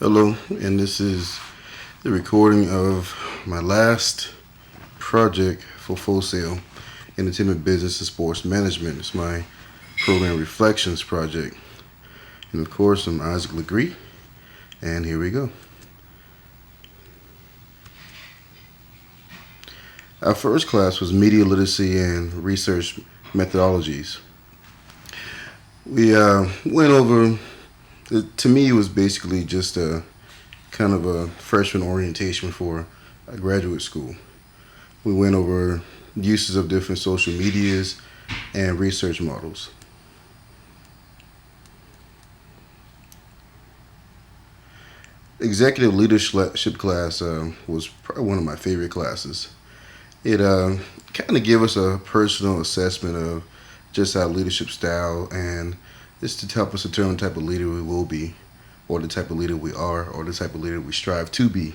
Hello, and this is the recording of my last project for Full Sail Entertainment Business and Sports Management. It's my program Reflections project. And of course, I'm Isaac Legare, and here we go. Our first class was Media Literacy and Research Methodologies. We went over, to me, it was basically just a kind of a freshman orientation for a graduate school. We went over uses of different social medias and research models. Executive leadership class was probably one of my favorite classes. It kind of gave us a personal assessment of just our leadership style and just to help us determine the type of leader we will be, or the type of leader we are, or the type of leader we strive to be.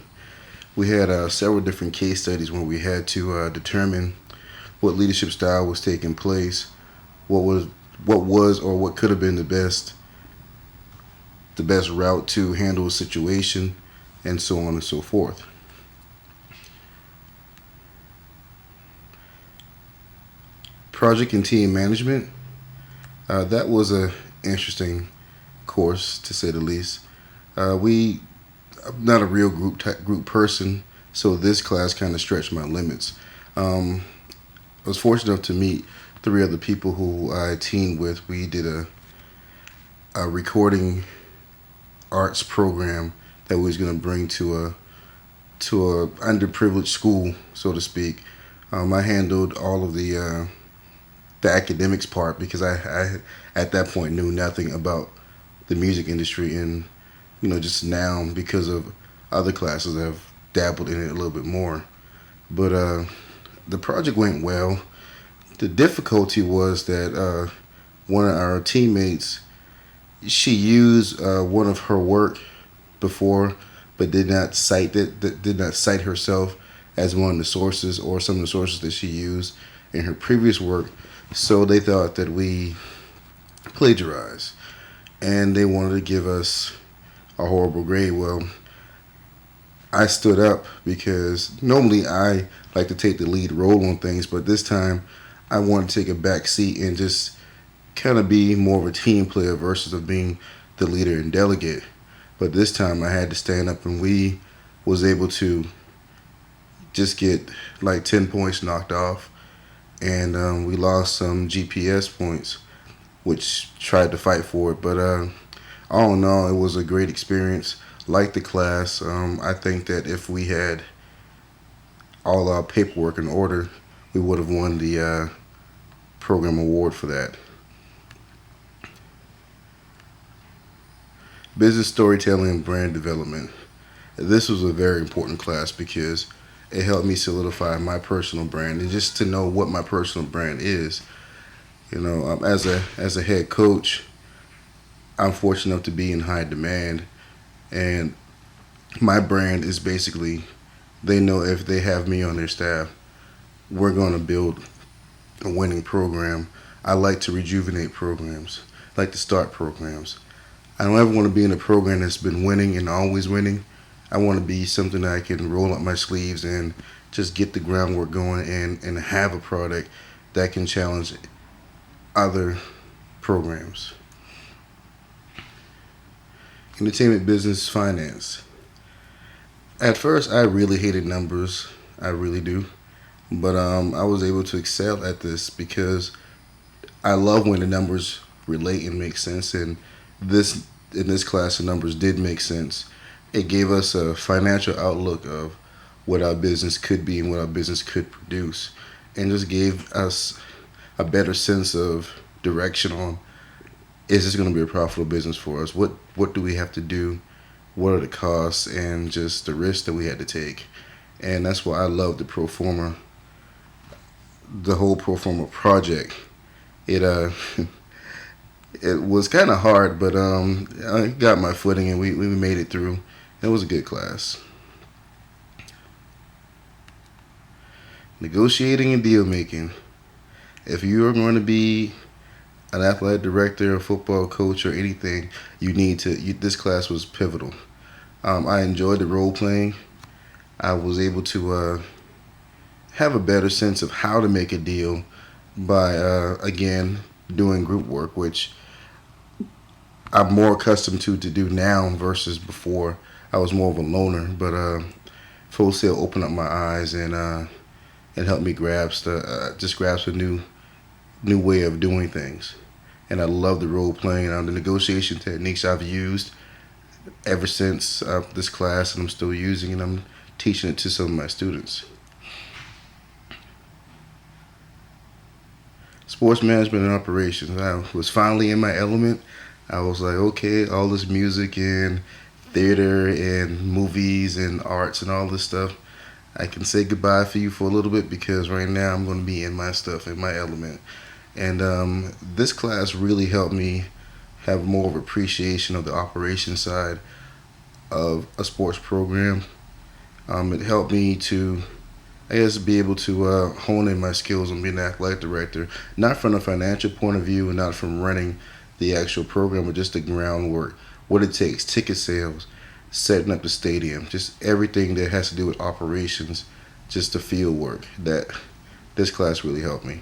We had several different case studies where we had to determine what leadership style was taking place, what was or what could have been the best route to handle a situation, and so on and so forth. Project and team management. That was a interesting course to say the least. We I'm not a real group person, so this class kind of stretched my limits. Um, I was fortunate enough to meet three other people who I teamed with. We did a recording arts program that we was going to bring to a underprivileged school, so to speak. I handled all of the academics part because I at that point knew nothing about the music industry, and just now because of other classes I've dabbled in it a little bit more. But the project went well. The difficulty was that one of our teammates, she used one of her work before, but did not cite herself as one of the sources or some of the sources that she used in her previous work. So they thought that we plagiarized, and they wanted to give us a horrible grade. Well, I stood up because normally I like to take the lead role on things, but this time I wanted to take a back seat and just kind of be more of a team player versus of being the leader and delegate. But this time I had to stand up, and we was able to just get like 10 points knocked off, and we lost some GPS points, which tried to fight for it. But all in all, it was a great experience. Like the class, I think that if we had all our paperwork in order, we would have won the program award for that. Business storytelling and brand development. This was a very important class because it helped me solidify my personal brand and just to know what my personal brand is. As a head coach, I'm fortunate enough to be in high demand, and my brand is basically they know if they have me on their staff, we're going to build a winning program. I like to rejuvenate programs, I like to start programs. I don't ever want to be in a program that's been winning and always winning. I want to be something that I can roll up my sleeves and just get the groundwork going and have a product that can challenge other programs. Entertainment business finance. At first, I really hated numbers. I really do. But I was able to excel at this because I love when the numbers relate and make sense. And this in this class, the numbers did make sense. It gave us a financial outlook of what our business could be and what our business could produce, and just gave us a better sense of direction on is this going to be a profitable business for us? What do we have to do? What are the costs and just the risks that we had to take? And that's why I love the whole pro forma project. It it was kind of hard, but I got my footing and we made it through. It was a good class. Negotiating and deal making. If you are going to be an athletic director, a football coach, or anything, you need to. This class was pivotal. I enjoyed the role playing. I was able to have a better sense of how to make a deal by, again, doing group work, which I'm more accustomed to do now versus before. I was more of a loner, but Full Sail opened up my eyes and helped me grasp a new way of doing things. And I love the role playing, the negotiation techniques I've used ever since this class, and I'm still using, and I'm teaching it to some of my students. Sports management and operations. I was finally in my element. I was like, okay, all this music and theater and movies and arts and all this stuff. I can say goodbye for you for a little bit because right now I'm going to be in my stuff, in my element. And this class really helped me have more of appreciation of the operation side of a sports program. It helped me to, I guess, be able to hone in my skills on being an athletic director, not from a financial point of view and not from running the actual program, but just the groundwork, what it takes, ticket sales, setting up the stadium, just everything that has to do with operations, just the field work. That this class really helped me.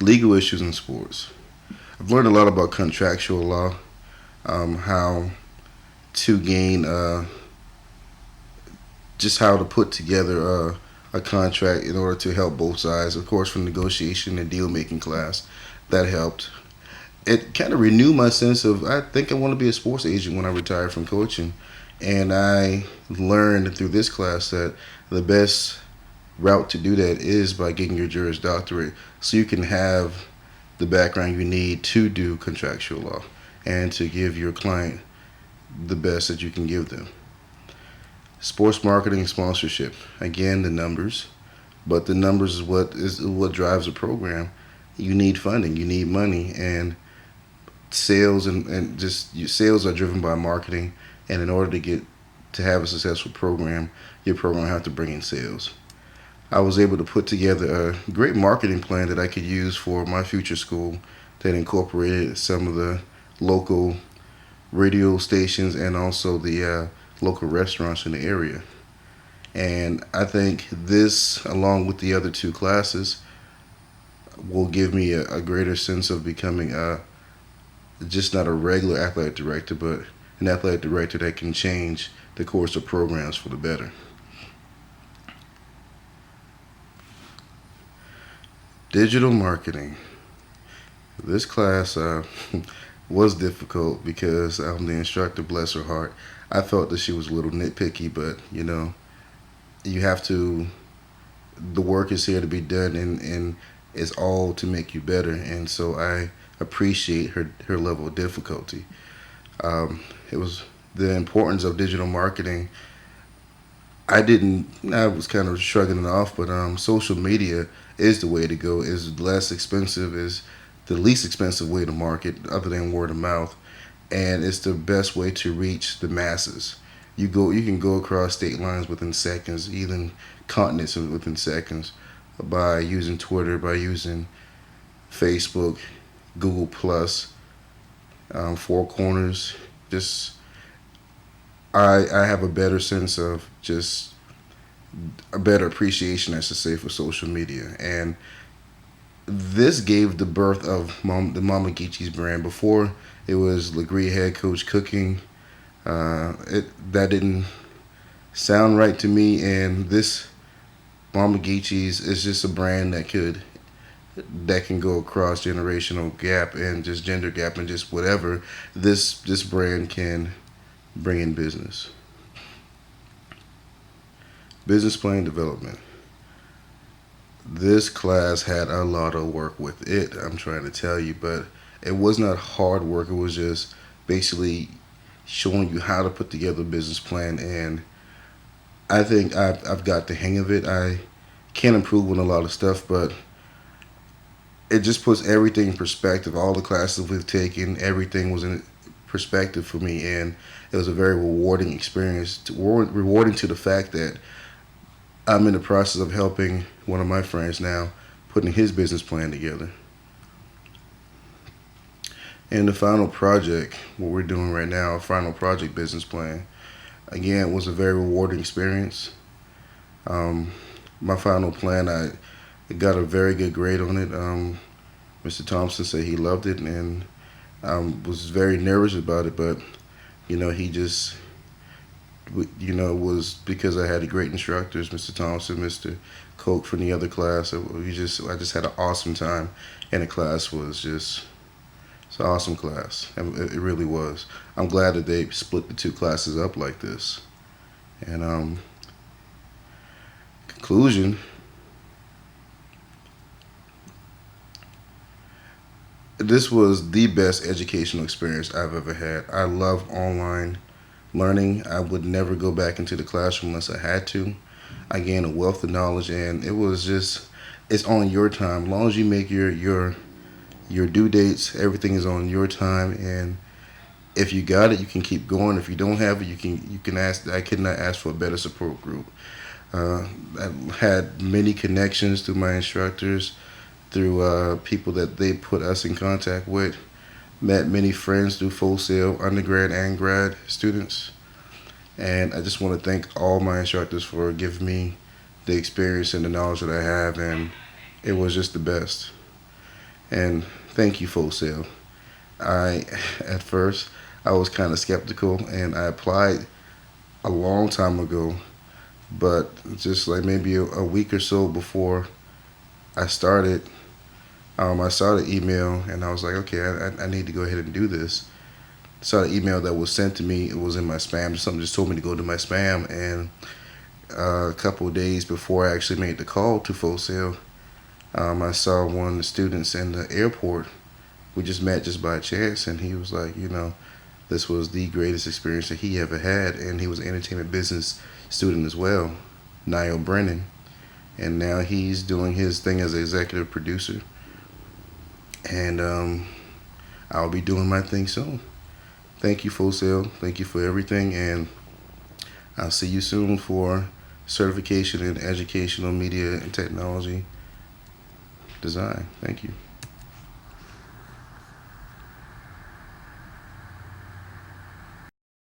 Legal issues in sports. I've learned a lot about contractual law, how to gain, just how to put together a contract in order to help both sides. Of course, from negotiation and deal making class, that helped. It kind of renewed my sense of I think I want to be a sports agent when I retire from coaching, and I learned through this class that the best route to do that is by getting your Juris Doctorate, so you can have the background you need to do contractual law and to give your client the best that you can give them. Sports marketing and sponsorship. Again, the numbers, but the numbers is what drives a program. You need funding, you need money, and sales and just your sales are driven by marketing. And in order to have a successful program, your program have to bring in sales. I was able to put together a great marketing plan that I could use for my future school that incorporated some of the local radio stations and also the local restaurants in the area. And I think this, along with the other two classes, will give me a greater sense of becoming just not a regular athletic director, but an athletic director that can change the course of programs for the better. Digital marketing. This class was difficult because the instructor, bless her heart, I felt that she was a little nitpicky, but you have to, the work is here to be done, and it's all to make you better. And so I appreciate her level of difficulty. It was the importance of digital marketing. I was kind of shrugging it off, but social media is the way to go. Is less expensive, is the least expensive way to market other than word of mouth, and it's the best way to reach the masses. You can go across state lines within seconds, even continents within seconds, by using Twitter, by using Facebook, Google Plus, Four Corners. Just I have a better sense of just a better appreciation, I should say, for social media. And this gave the birth of the Mama Geechee's brand. Before it was Legare Head Coach Cooking. That didn't sound right to me, and this Mama Geechee's is just a brand that can go across generational gap and just gender gap and just whatever. This brand can bring in business. Business plan development. This class had a lot of work with it, I'm trying to tell you, but it was not hard work. It was just basically showing you how to put together a business plan, and I think I've got the hang of it. I can improve on a lot of stuff, but it just puts everything in perspective. All the classes we've taken, everything was in perspective for me, and it was a very rewarding experience. Rewarding to the fact that I'm in the process of helping one of my friends now putting his business plan together. And the final project, what we're doing right now, a final project business plan, again, was a very rewarding experience. Um, my final plan, I got a very good grade on it. Mr. Thompson said he loved it, and I was very nervous about it, but he just, it was because I had great instructors, Mr. Thompson, Mr. Koch from the other class. I just had an awesome time, and the class was just, it's an awesome class. It really was. I'm glad that they split the two classes up like this. And conclusion, this was the best educational experience I've ever had. I love online learning. I would never go back into the classroom unless I had to. I gained a wealth of knowledge, and it was just, it's on your time. As long as you make your due dates, everything is on your time, and if you got it, you can keep going. If you don't have it, you can ask. I could not ask for a better support group. I had many connections through my instructors, through people that they put us in contact with. Met many friends through Full Sail, undergrad and grad students. And I just want to thank all my instructors for giving me the experience and the knowledge that I have. And it was just the best. And thank you, Full Sail. At first, I was kind of skeptical, and I applied a long time ago. But just like maybe a week or so before I started, I saw the email, and I was like, okay, I need to go ahead and do this. Saw the email that was sent to me. It was in my spam. Something just told me to go to my spam. And a couple of days before I actually made the call to Full Sail, I saw one of the students in the airport. We just met just by chance, and he was like, this was the greatest experience that he ever had. And he was an entertainment business student as well, Niall Brennan. And now he's doing his thing as an executive producer. And I'll be doing my thing soon. Thank you, Full Sail. Thank you for everything. And I'll see you soon for certification in educational media and technology design. Thank you.